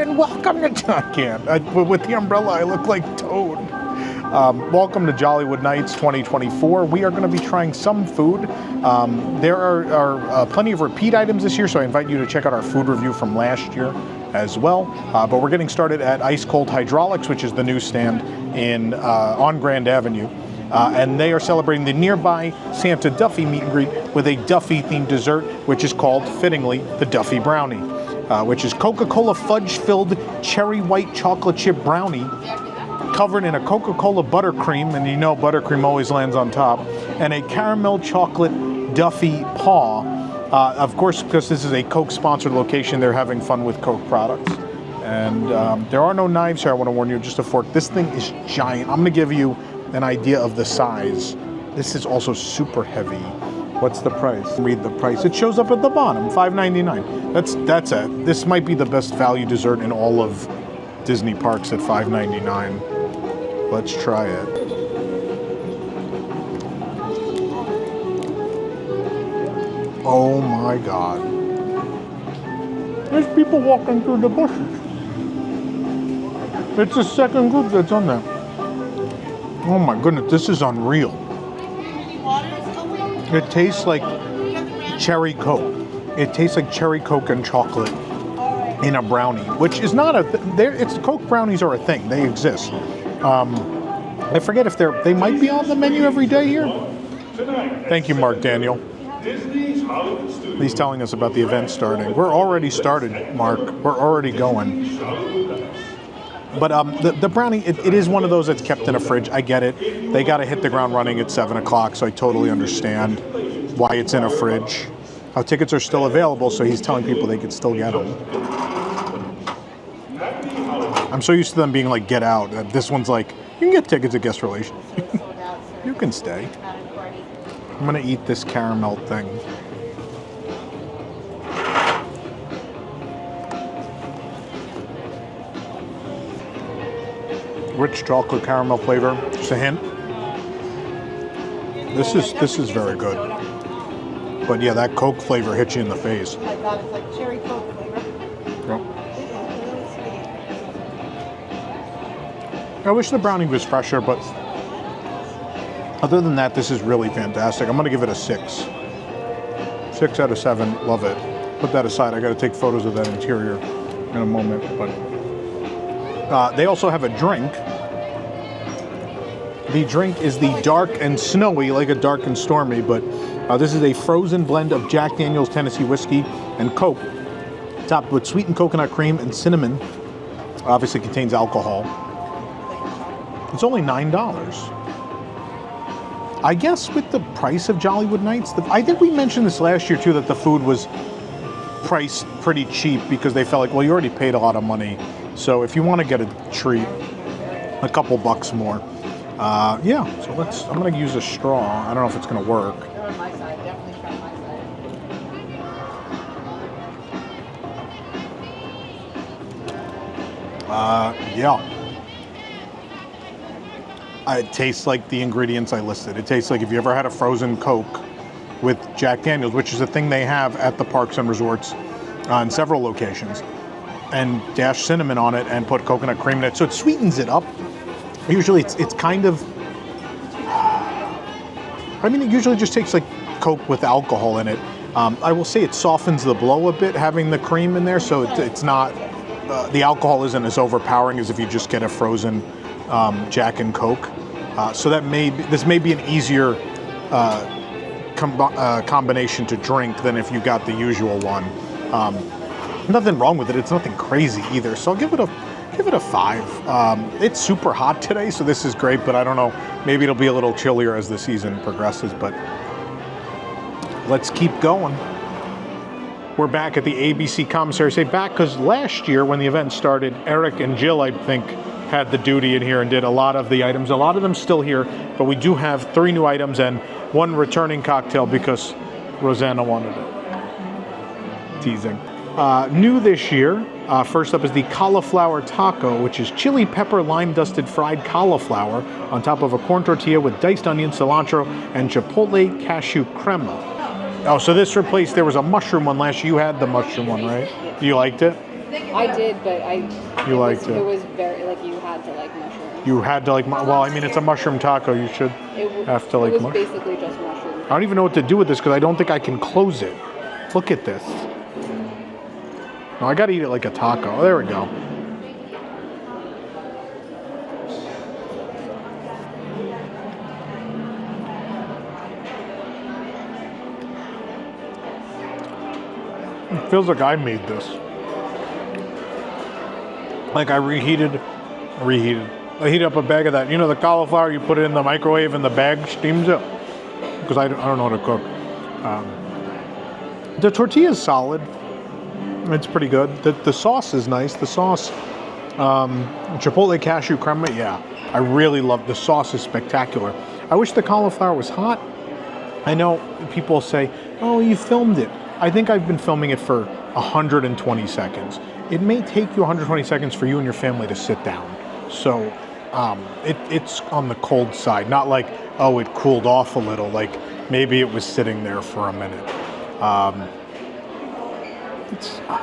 and welcome to... I can't. With the umbrella, I look like Toad. Welcome to Jollywood Nights 2024. We are going to be trying some food. There are plenty of repeat items this year, so I invite you to check out our food review from last year as well. But we're getting started at Ice Cold Hydraulics, which is the new stand on Grand Avenue. And they are celebrating the nearby Santa Duffy meet and greet with a Duffy-themed dessert, which is called, fittingly, the Duffy Brownie, which is Coca-Cola fudge-filled cherry white chocolate chip brownie covered in a Coca-Cola buttercream, and you know buttercream always lands on top, and a caramel chocolate Duffy paw. Of course, because this is a Coke-sponsored location, they're having fun with Coke products. And there are no knives here, I want to warn you, just a fork. This thing is giant. I'm going to give you an idea of the size. This is also super heavy. What's the price? Read the price. It shows up at the bottom, $5.99. That's it. This might be the best value dessert in all of Disney parks at $5.99. Let's try it. Oh my God. There's people walking through the bushes. It's the second group that's on there. Oh my goodness, this is unreal. It tastes like cherry Coke. It tastes like cherry Coke and chocolate in a brownie, which is not it's Coke brownies are a thing. They exist. I forget if they might be on the menu every day here. Thank you, Mark Daniel. He's telling us about the event starting. We're already started, Mark. We're already going. But the brownie, it is one of those that's kept in a fridge. I get it. They got to hit the ground running at 7 o'clock, so I totally understand why it's in a fridge. How tickets are still available, so he's telling people they could still get them. I'm so used to them being like, get out. This one's like, you can get tickets at guest relations. You can stay. I'm going to eat this caramel thing. Rich chocolate caramel flavor. Just a hint. This is very good. But yeah, that Coke flavor hits you in the face. Oh my God, it's like cherry Coke flavor. Yep. I wish the brownie was fresher, but other than that, this is really fantastic. I'm going to give it a 6. 6 out of 7. Love it. Put that aside. I got to take photos of that interior in a moment. But they also have a drink. The drink is the dark and snowy, like a dark and stormy, but this is a frozen blend of Jack Daniel's Tennessee whiskey and Coke, topped with sweetened coconut cream and cinnamon. Obviously contains alcohol. It's only $9. I guess with the price of Jollywood Nights, I think we mentioned this last year too, that the food was priced pretty cheap because they felt like, well, you already paid a lot of money. So if you want to get a treat, a couple bucks more. Yeah, so I'm going to use a straw. I don't know if it's going to work. They're on my side, definitely try my side. Yeah. It tastes like the ingredients I listed. It tastes like if you ever had a frozen Coke with Jack Daniel's, which is a thing they have at the parks and resorts in several locations, and dash cinnamon on it and put coconut cream in it. So it sweetens it up. Usually it's kind of, I mean, it usually just tastes like Coke with alcohol in it. I will say it softens the blow a bit having the cream in there, so it's not, the alcohol isn't as overpowering as if you just get a frozen Jack and Coke. So this may be an easier combination to drink than if you got the usual one. Nothing wrong with it. It's nothing crazy either. So I'll give it a 5. It's super hot today, so this is great, but I don't know. Maybe it'll be a little chillier as the season progresses, but let's keep going. We're back at the ABC commissary. Say back because last year when the event started, Eric and Jill, I think, had the duty in here and did a lot of the items. A lot of them still here, but we do have 3 new items and 1 returning cocktail because Rosanna wanted it. Teasing. New this year, first up is the Cauliflower Taco, which is chili pepper lime dusted fried cauliflower on top of a corn tortilla with diced onion, cilantro, and chipotle cashew crema. Oh, so this replaced, there was a mushroom one last year. You had the mushroom one, right? You liked it? I did, but You liked it. It was very, like, you had to like mushrooms. You had to like, well, I mean, it's a mushroom taco. You should have to like It was mushroom. basically just mushrooms. I don't even know what to do with this because I don't think I can close it. Look at this. No, I gotta eat it like a taco. There we go. It feels like I made this. Like I reheated. I heat up a bag of that. You know the cauliflower, you put it in the microwave and the bag steams it? Because I don't know how to cook. The tortilla is solid. It's pretty good. The sauce is nice. The sauce, Chipotle cashew crema, yeah. I really love the sauce is spectacular. I wish the cauliflower was hot. I know people say, oh, you filmed it. I think I've been filming it for 120 seconds. It may take you 120 seconds for you and your family to sit down. So it's on the cold side. Not like, oh, it cooled off a little. Like maybe it was sitting there for a minute.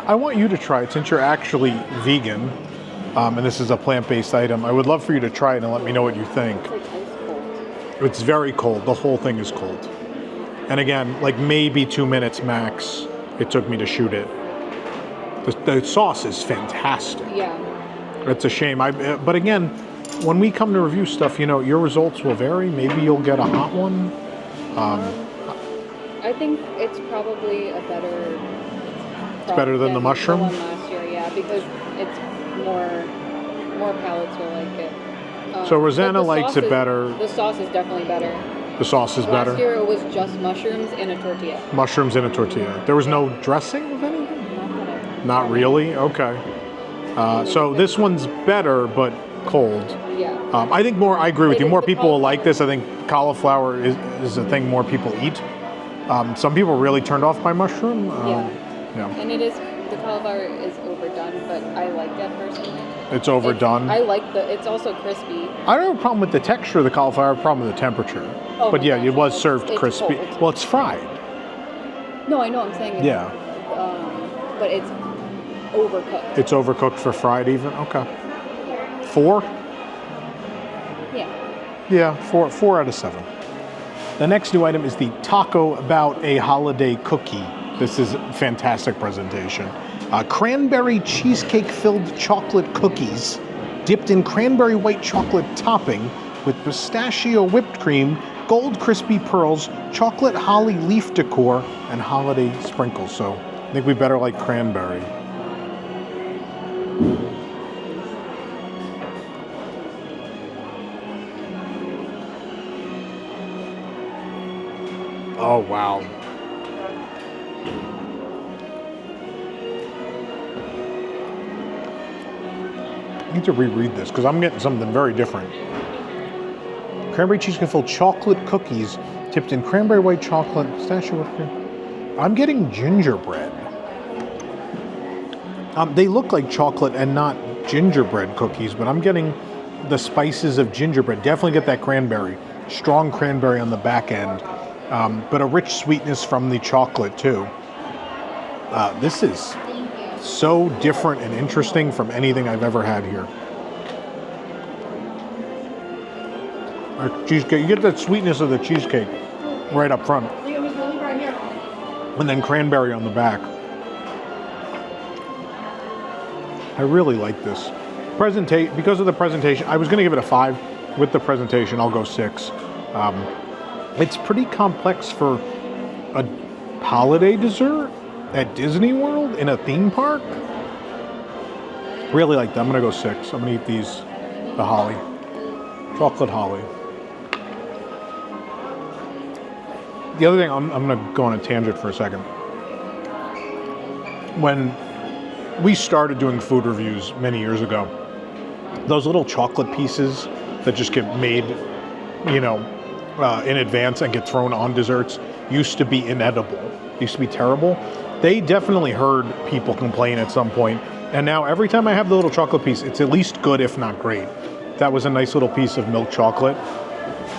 I want you to try it since you're actually vegan, and this is a plant-based item. I would love for you to try it and let me know what you think. It's like ice cold. It's very cold. The whole thing is cold. And again, like maybe 2 minutes max it took me to shoot it. The sauce is fantastic. Yeah. It's a shame. But again, when we come to review stuff, you know, your results will vary. Maybe you'll get a hot one. I think it's probably a better. It's better than the mushroom? The one last year, yeah, because it's more palates will like it. So but Rosanna the likes sauce it is- better. The sauce is definitely better. The sauce is better. Last year it was just mushrooms in a tortilla. Mushrooms in a tortilla. There was no dressing of anything? Not that I- Not really? Okay. So this one's better, but cold. Yeah. I think I agree with I you. think More the people will like this. I think cauliflower is a thing more people eat. Some people are really turned off by mushroom. Yeah. Yeah. And the cauliflower is overdone, but I like that personally. It's overdone. I like it's also crispy. I don't have a problem with the texture of the cauliflower. I have a problem with the temperature. Oh But my yeah, gosh, it was it's- served it's crispy. cold. Well, it's fried. No, I know I'm saying it. Yeah. But it's overcooked. It's overcooked for fried even? Okay. 4? Yeah. Yeah, 4 out of 7. The next new item is the Taco About a Holiday Cookie. This is a fantastic presentation. Cranberry cheesecake-filled chocolate cookies dipped in cranberry white chocolate topping with pistachio whipped cream, gold crispy pearls, chocolate holly leaf decor, and holiday sprinkles. So I think we better like cranberry. Oh, wow. I need to reread this because I'm getting something very different. Cranberry cheesecake filled chocolate cookies tipped in cranberry white chocolate, pistachio whipped cream. I'm getting gingerbread. They look like chocolate and not gingerbread cookies, but I'm getting the spices of gingerbread. Definitely get that cranberry. Strong cranberry on the back end, but a rich sweetness from the chocolate too. This is so different and interesting from anything I've ever had here. Cheesecake, you get that sweetness of the cheesecake right up front, and then cranberry on the back. I really like this. Because of the presentation, I was going to give it a 5. With the presentation, I'll go 6. It's pretty complex for a holiday dessert at Disney World in a theme park. Really like that. I'm going to go 6. I'm going to eat these, the holly. Chocolate holly. The other thing, I'm going to go on a tangent for a second. When we started doing food reviews many years ago, those little chocolate pieces that just get made, in advance and get thrown on desserts used to be inedible. Used to be terrible. They definitely heard people complain at some point, and now every time I have the little chocolate piece, it's at least good, if not great. That was a nice little piece of milk chocolate.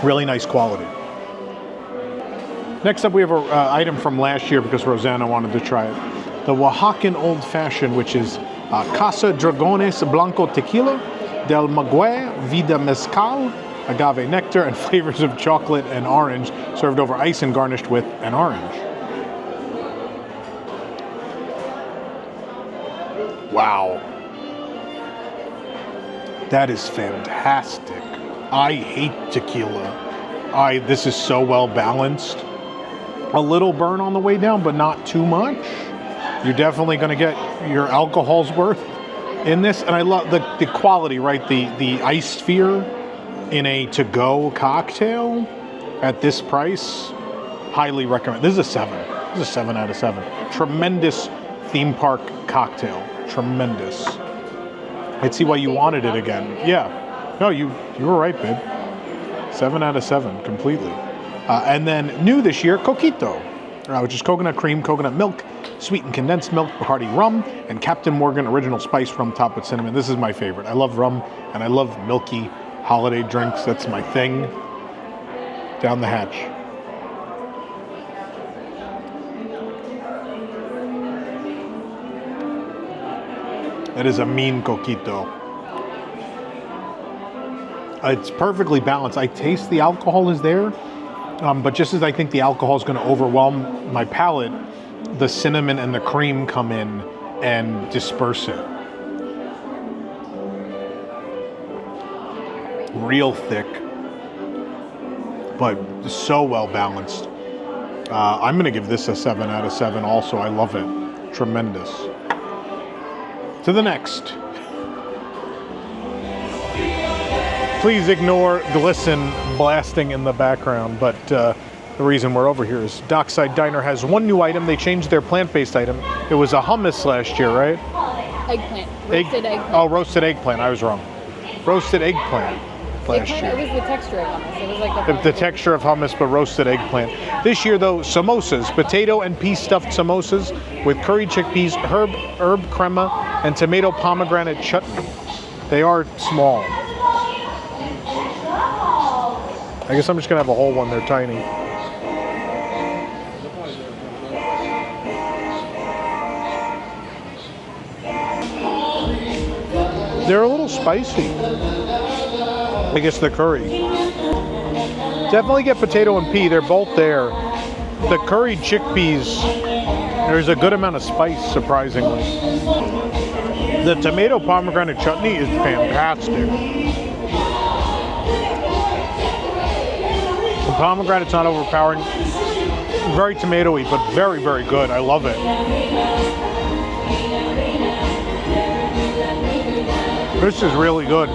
Really nice quality. Next up, we have an item from last year because Rosanna wanted to try it. The Oaxacan Old Fashioned, which is Casa Dragones Blanco Tequila, Del Maguey Vida Mezcal, agave nectar, and flavors of chocolate and orange, served over ice and garnished with an orange. Wow. That is fantastic. I hate tequila. This is so well balanced. A little burn on the way down, but not too much. You're definitely going to get your alcohol's worth in this. And I love the quality, right? The ice sphere in a to-go cocktail at this price. Highly recommend. This is a 7. This is a 7 out of 7. Tremendous theme park cocktail. Tremendous. I'd see why you wanted it again. Yeah. No, you were right, babe. 7 out of 7, completely. And then new this year, Coquito, which is coconut cream, coconut milk, sweetened condensed milk, Bacardi rum, and Captain Morgan original spice rum topped with cinnamon. This is my favorite. I love rum, and I love milky holiday drinks. That's my thing. Down the hatch. That is a mean Coquito. It's perfectly balanced. I taste the alcohol is there, but just as I think the alcohol is going to overwhelm my palate, the cinnamon and the cream come in and disperse it. Real thick, but so well balanced. I'm going to give this a 7 out of 7 also. I love it. Tremendous. To the next. Please ignore Glisten blasting in the background, but the reason we're over here is Dockside Diner has one new item. They changed their plant-based item. It was a hummus last year, right? Eggplant. Roasted eggplant. Oh, roasted eggplant. I was wrong. Roasted eggplant last year. It was the texture of hummus. It was like the texture of hummus, but roasted eggplant. This year, though, samosas, potato and pea stuffed samosas with curried chickpeas, herb crema, and tomato pomegranate chutney. They are small. I guess I'm just gonna have a whole one. They're tiny. They're a little spicy. I guess the curry. Definitely get potato and pea. They're both there. The curried chickpeas, there's a good amount of spice, surprisingly. The tomato pomegranate chutney is fantastic. The pomegranate's not overpowering. Very tomatoey, but very, very good. I love it. This is really good.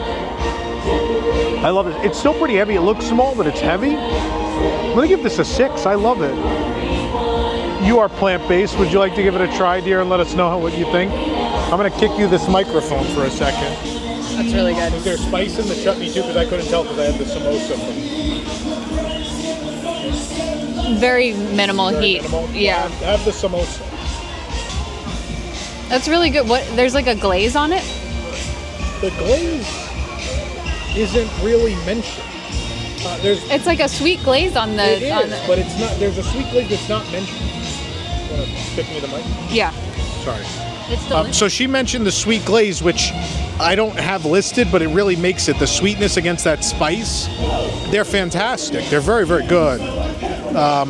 I love it. It's still pretty heavy. It looks small, but it's heavy. I'm gonna give this a 6. I love it. You are plant-based. Would you like to give it a try, dear, and let us know what you think? I'm gonna kick you this microphone for a second. That's really good. Is there spice in the chutney too? Because I couldn't tell because I had the samosa from. Very minimal heat. Minimal. Yeah. Have the samosa. That's really good. What? There's like a glaze on it? The glaze isn't really mentioned. It's like a sweet glaze on the. It is, but it's not. There's a sweet glaze that's not mentioned. You want to stick me the mic? Yeah. Sorry. It's delicious. So she mentioned the sweet glaze, which I don't have listed, but it really makes it the sweetness against that spice. They're fantastic. They're very, very good. Yeah,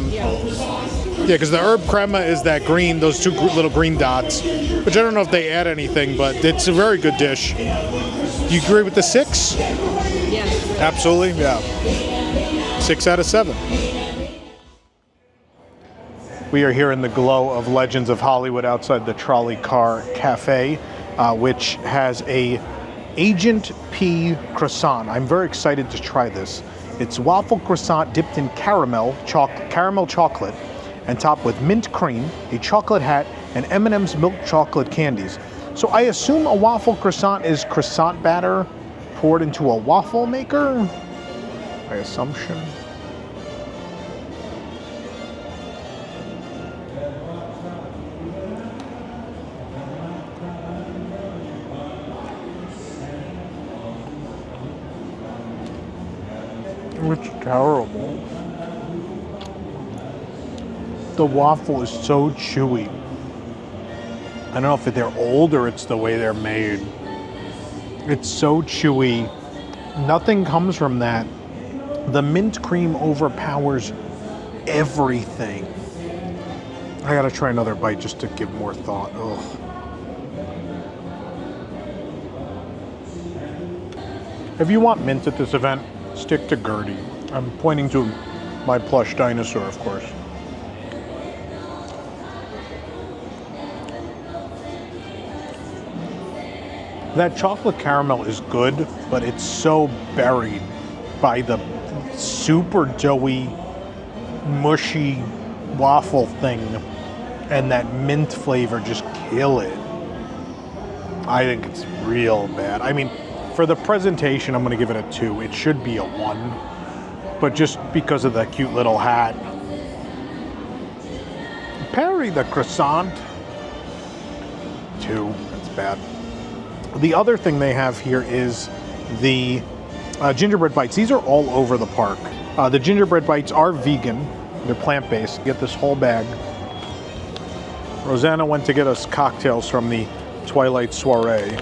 because the herb crema is that green, those two little green dots, which I don't know if they add anything, but it's a very good dish. Do you agree with the 6? Yes. Absolutely, yeah. 6 out of 7. We are here in the glow of Legends of Hollywood outside the Trolley Car Cafe, which has a Agent P Croissant. I'm very excited to try this. It's waffle croissant dipped in caramel chocolate and topped with mint cream, a chocolate hat, and M&M's milk chocolate candies. So I assume a waffle croissant is croissant batter poured into a waffle maker? By assumption. It's terrible. The waffle is so chewy. I don't know if they're old or it's the way they're made. It's so chewy. Nothing comes from that. The mint cream overpowers everything. I gotta try another bite just to give more thought. Ugh. If you want mint at this event, stick to Gertie. I'm pointing to my plush dinosaur, of course. That chocolate caramel is good, but it's so buried by the super doughy, mushy waffle thing, and that mint flavor just kill it. I think it's real bad. I mean, for the presentation, I'm gonna give it a 2. It should be a 1, but just because of the cute little hat. Perry the croissant, 2, that's bad. The other thing they have here is the gingerbread bites. These are all over the park. The gingerbread bites are vegan. They're plant-based. Get this whole bag. Rosanna went to get us cocktails from the Twilight Soiree,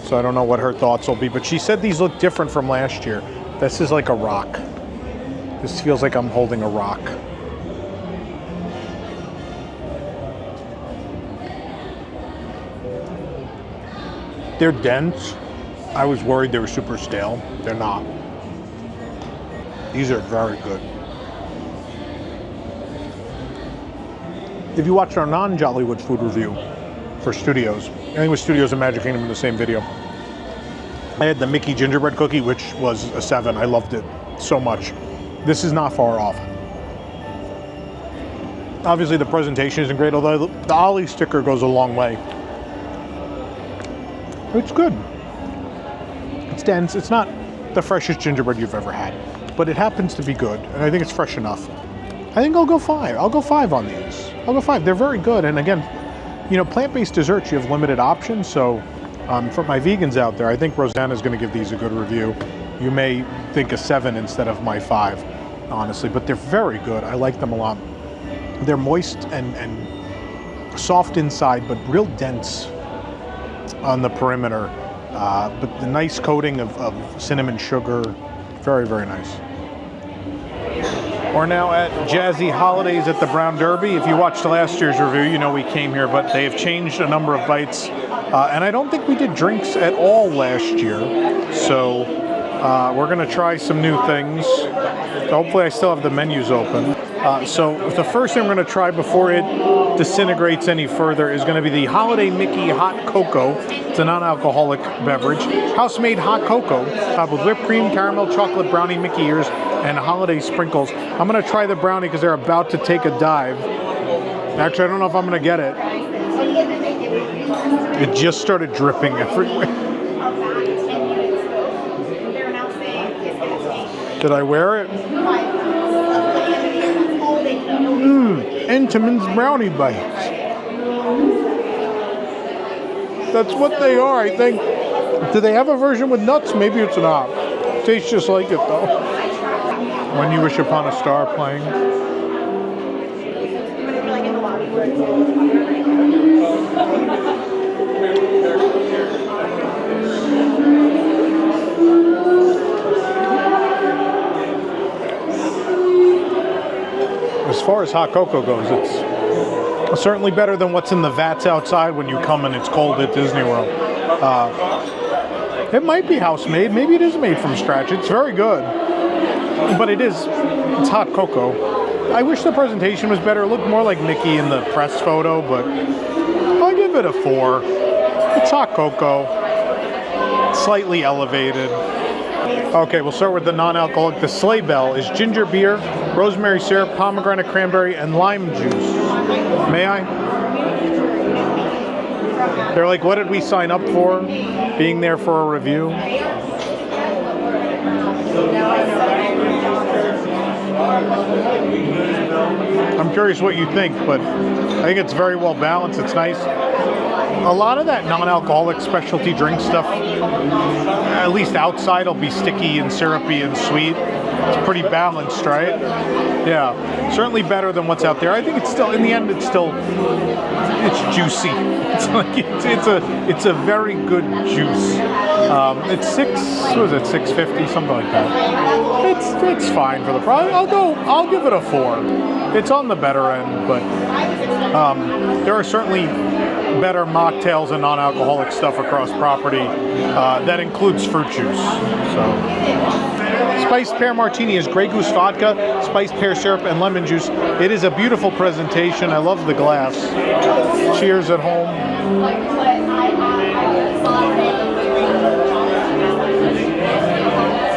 so I don't know what her thoughts will be, but she said these look different from last year. This is like a rock. This feels like I'm holding a rock. They're dense. I was worried they were super stale. They're not. These are very good. If you watched our non-Jollywood food review for Studios, I think it was Studios and Magic Kingdom in the same video, I had the Mickey gingerbread cookie, which was a 7. I loved it so much. This is not far off. Obviously the presentation isn't great, although the Ollie sticker goes a long way. It's good. It's dense. It's not the freshest gingerbread you've ever had, but it happens to be good, and I think it's fresh enough. I think I'll go 5. I'll go 5 on these. I'll go 5. They're very good, and again, you know, plant-based desserts, you have limited options, so for my vegans out there, I think Rosanna's going to give these a good review. You may think a 7 instead of my 5, honestly, but they're very good. I like them a lot. They're moist and soft inside, but real dense on the perimeter, but the nice coating of cinnamon sugar, very, very nice. We're now at Jazzy Holidays at the Brown Derby. If you watched last year's review, you know we came here, but they have changed a number of bites, and I don't think we did drinks at all last year, so we're gonna try some new things. Hopefully I still have the menus open. So the first thing we're going to try before it disintegrates any further is going to be the Holiday Mickey Hot Cocoa. It's a non-alcoholic beverage. House-made hot cocoa topped with whipped cream, caramel, chocolate, brownie, Mickey ears, and holiday sprinkles. I'm going to try the brownie because they're about to take a dive. Actually, I don't know if I'm going to get it. It just started dripping everywhere. Did I wear it? Entenmann's Brownie Bites. That's what they are, I think. Do they have a version with nuts? Maybe it's not. Tastes just like it, though. When You Wish Upon a Star playing. As far as hot cocoa goes, it's certainly better than what's in the vats outside when you come and it's cold at Disney World. It might be house-made. Maybe it is made from scratch. It's very good. But it's hot cocoa. I wish the presentation was better. It looked more like Mickey in the press photo, but I'll give it a 4. It's hot cocoa. Slightly elevated. Okay, we'll start with the non-alcoholic. The Sleigh Bell is ginger beer, rosemary syrup, pomegranate cranberry, and lime juice. May I? They're like, what did we sign up for? Being there for a review? I'm curious what you think, but I think it's very well balanced. It's nice. A lot of that non-alcoholic specialty drink stuff, at least outside, will be sticky and syrupy and sweet. It's pretty balanced, right? Yeah, certainly better than what's out there. I think it's still, in the end, it's juicy. It's like it's a very good juice. It's what was it, $6.50, something like that. It's fine for the price. I'll give it a 4. It's on the better end, but there are certainly better mocktails and non-alcoholic stuff across property that includes fruit juice. So, spiced pear martini is Grey Goose vodka, spiced pear syrup, and lemon juice. It is a beautiful presentation. I love the glass. Cheers at home.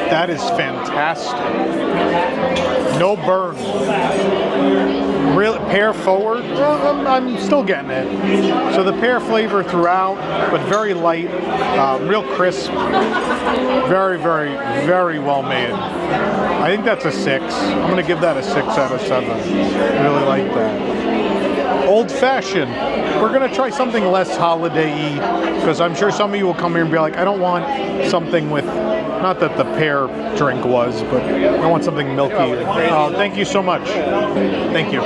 That is fantastic. No burn. Really, pear forward. Well, I'm still getting it. So the pear flavor throughout, but very light, real crisp. Very, very, very well made. I think that's a 6. I'm gonna give that a 6 out of 7. Really like that. Old Fashioned. We're gonna try something less holiday-y, because I'm sure some of you will come here and be like, I don't want something with, not that the pear drink was, but I want something milky. Thank you so much. Thank you.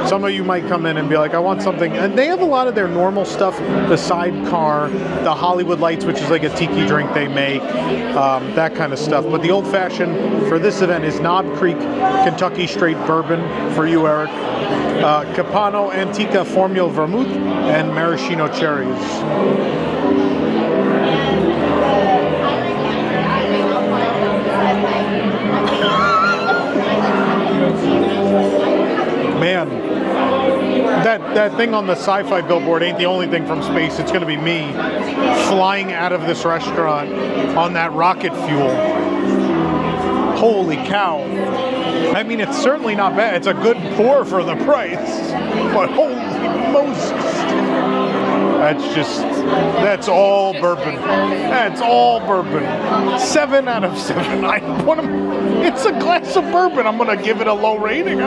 Some of you might come in and be like, I want something, and they have a lot of their normal stuff, the sidecar, the Hollywood Lights, which is like a tiki drink they make, that kind of stuff. But the Old Fashioned for this event is Knob Creek Kentucky Straight Bourbon for you, Eric, Capano Antica Formula Vermouth, and Maraschino Cherries. Man, that thing on the sci-fi billboard ain't the only thing from space. It's going to be me flying out of this restaurant on that rocket fuel. Holy cow. I mean, it's certainly not bad. It's a good pour for the price. But holy Moses. That's all bourbon. That's all bourbon. 7 out of 7. It's a glass of bourbon. I'm going to give it a low rating.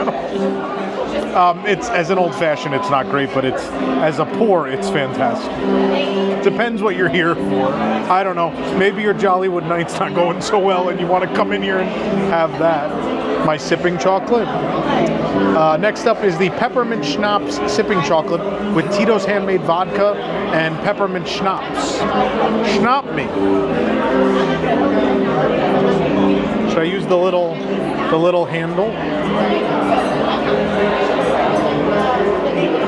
It's, as an Old Fashioned, it's not great, but it's, as a pour, it's fantastic. Depends what you're here for. I don't know. Maybe your Jollywood Nights not going so well and you want to come in here and have that. My sipping chocolate. Next up is the Peppermint Schnapps sipping chocolate with Tito's handmade vodka and peppermint schnapps. Schnapp me. Should I use the little handle?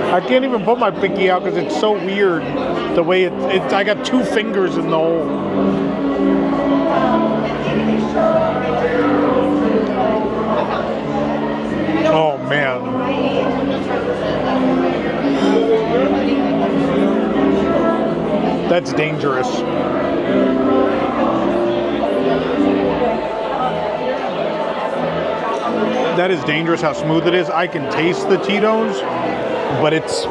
I can't even put my pinky out because it's so weird the way I got 2 fingers in the hole. Oh man. That's dangerous. That is dangerous how smooth it is. I can taste the Tito's, but it's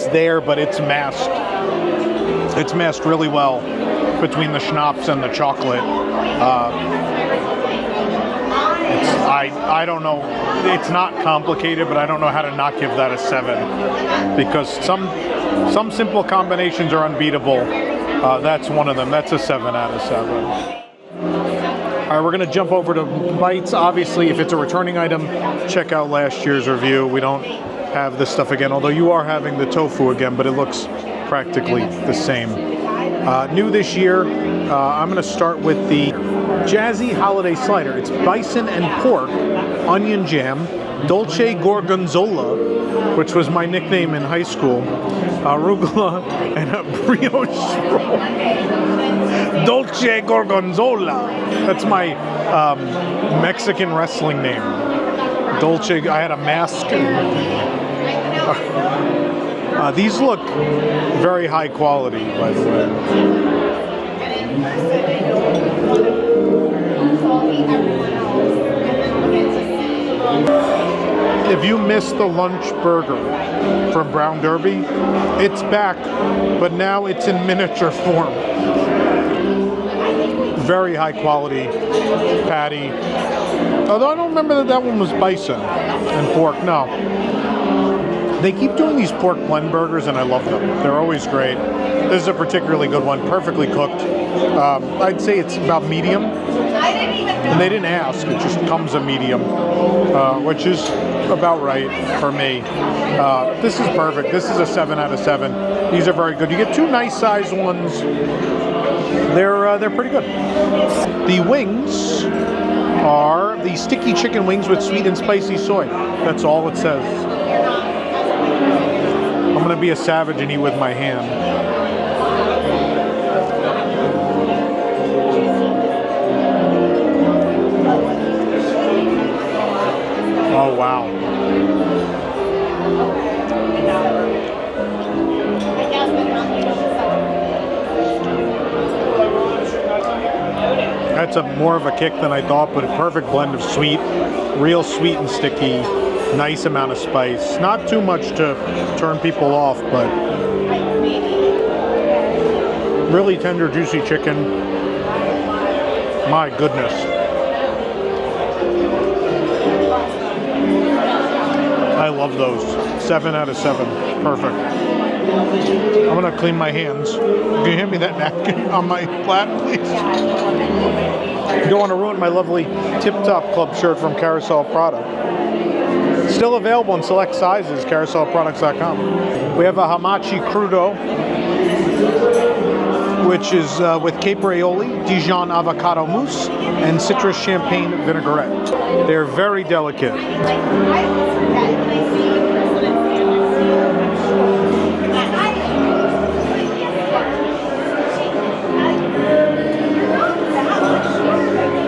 there, but it's masked. It's masked really well between the schnapps and the chocolate. I don't know. It's not complicated, but I don't know how to not give that a 7 because some simple combinations are unbeatable. That's one of them. That's a 7 out of 7. All right, we're going to jump over to Bites. Obviously, if it's a returning item, check out last year's review. We don't have this stuff again, although you are having the tofu again, but it looks practically the same. New this year, I'm going to start with the Jazzy Holiday Slider. It's bison and pork, onion jam, dolce gorgonzola, which was my nickname in high school, arugula, and a brioche roll. Dolce gorgonzola. That's my Mexican wrestling name. Dolce. I had a mask. These look very high quality, by the way. If you missed the lunch burger from Brown Derby, it's back, but now it's in miniature form. Very high quality patty. Although I don't remember that one was bison and pork, no. They keep doing these pork blend burgers and I love them. They're always great. This is a particularly good one, perfectly cooked. I'd say it's about medium. And they didn't ask, it just comes a medium, which is about right for me. This is perfect. This is a 7 out of 7. These are very good. You get 2 nice sized ones. They're pretty good. The wings are the sticky chicken wings with sweet and spicy soy. That's all it says. I'm gonna be a savage and eat with my hand. Oh wow. That's more of a kick than I thought, but a perfect blend of sweet, real sweet and sticky, nice amount of spice. Not too much to turn people off, but really tender, juicy chicken. My goodness. I love those. 7 out of 7. Perfect. I'm gonna clean my hands. Can you hand me that napkin on my lap, please? You don't want to ruin my lovely Tip Top Club shirt from Carousel Product. Still available in select sizes, carouselproducts.com. We have a Hamachi Crudo, which is with caper aioli, Dijon avocado mousse, and citrus champagne vinaigrette. They're very delicate.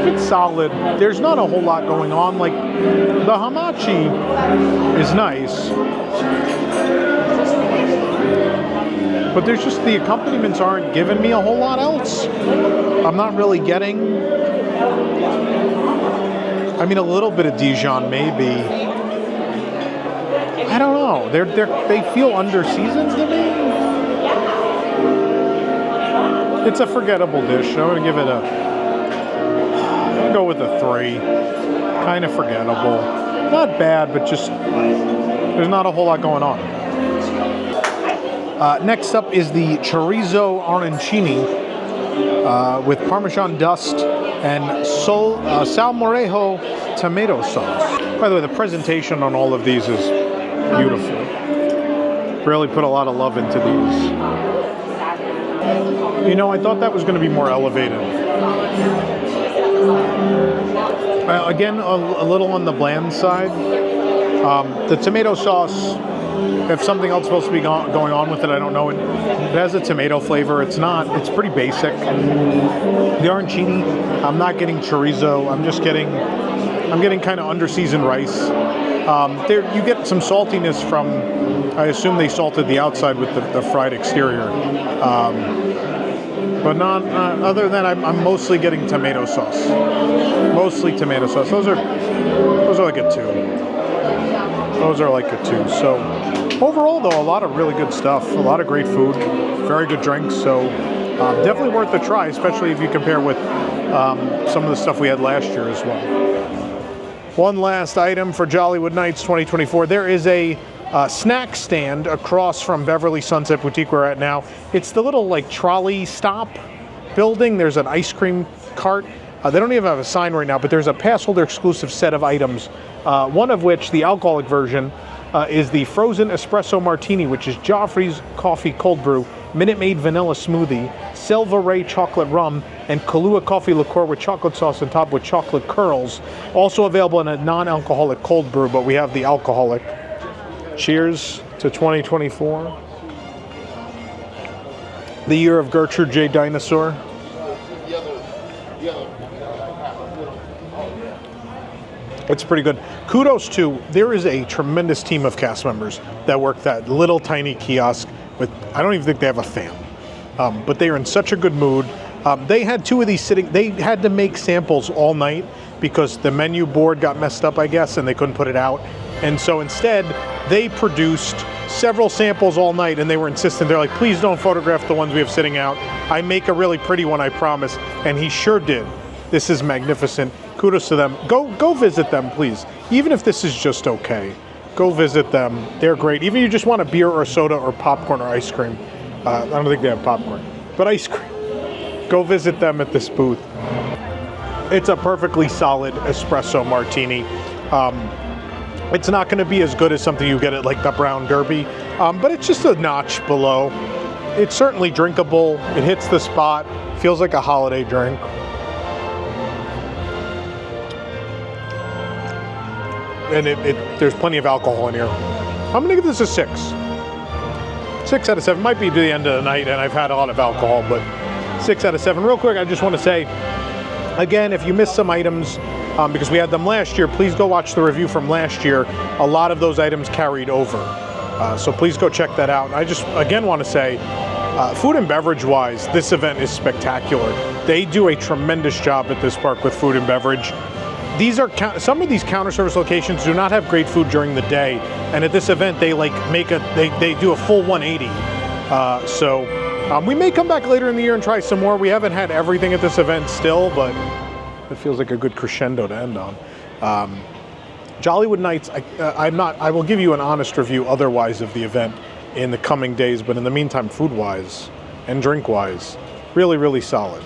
It's solid. There's not a whole lot going on. Like, the hamachi is nice, but there's just, the accompaniments aren't giving me a whole lot else. I'm not really getting, I mean, a little bit of Dijon maybe. I don't know. They feel under-seasoned to me. It's a forgettable dish. I'm gonna give it I'll go with a 3. Kind of forgettable. Not bad, but just there's not a whole lot going on. Next up is the Chorizo Arancini with Parmesan dust and salmorejo tomato sauce. By the way, the presentation on all of these is beautiful. Really put a lot of love into these. You know, I thought that was going to be more elevated. Again, a little on the bland side. The tomato sauce, if something else is supposed to be going on with it, I don't know. It has a tomato flavor. It's pretty basic. The arancini, I'm not getting chorizo. I'm getting kind of under-seasoned rice. You get some saltiness from, I assume they salted the outside with the fried exterior. But not other than I'm mostly getting tomato sauce. Mostly tomato sauce. Those are like a 2. Those are like a 2. So overall, though, a lot of really good stuff. A lot of great food. Very good drinks. So definitely worth a try, especially if you compare with some of the stuff we had last year as well. One last item for Jollywood Nights 2024. There is a snack stand across from Beverly Sunset Boutique we're at now. It's the little like trolley stop building. There's an ice cream cart. They don't even have a sign right now, but there's a pass holder exclusive set of items. One of which, the alcoholic version, is the frozen espresso martini, which is Joffrey's coffee cold brew, Minute Maid vanilla smoothie, Selva Ray chocolate rum, and Kahlua coffee liqueur with chocolate sauce on top with chocolate curls. Also available in a non-alcoholic cold brew, but we have the alcoholic. Cheers to 2024. The year of Gertrude J. Dinosaur. It's pretty good. Kudos to, there is a tremendous team of cast members that work that little tiny kiosk with, I don't even think they have a fan. But they are in such a good mood. They had 2 of these sitting, they had to make samples all night because the menu board got messed up, I guess, and they couldn't put it out. And so instead, they produced several samples all night, and they were insistent. They're like, please don't photograph the ones we have sitting out. I make a really pretty one, I promise. And he sure did. This is magnificent. Kudos to them. Go visit them, please. Even if this is just okay, go visit them. They're great. Even if you just want a beer or soda or popcorn or ice cream. I don't think they have popcorn, but ice cream. Go visit them at this booth. It's a perfectly solid espresso martini. It's not going to be as good as something you get at like the Brown Derby, but it's just a notch below. It's certainly drinkable. It hits the spot. Feels like a holiday drink. And there's plenty of alcohol in here. I'm going to give this a 6. 6 out of 7. Might be to the end of the night, and I've had a lot of alcohol, but 6 out of 7. Real quick, I just want to say, again, if you missed some items, because we had them last year, please go watch the review from last year. A lot of those items carried over. So please go check that out. I just, again, want to say, food and beverage-wise, this event is spectacular. They do a tremendous job at this park with food and beverage. These are some of these counter service locations do not have great food during the day, and at this event they like they do a full 180. We may come back later in the year and try some more. We haven't had everything at this event still, but it feels like a good crescendo to end on. Jollywood Nights, I will give you an honest review otherwise of the event in the coming days, but in the meantime, food-wise and drink-wise, really, really solid.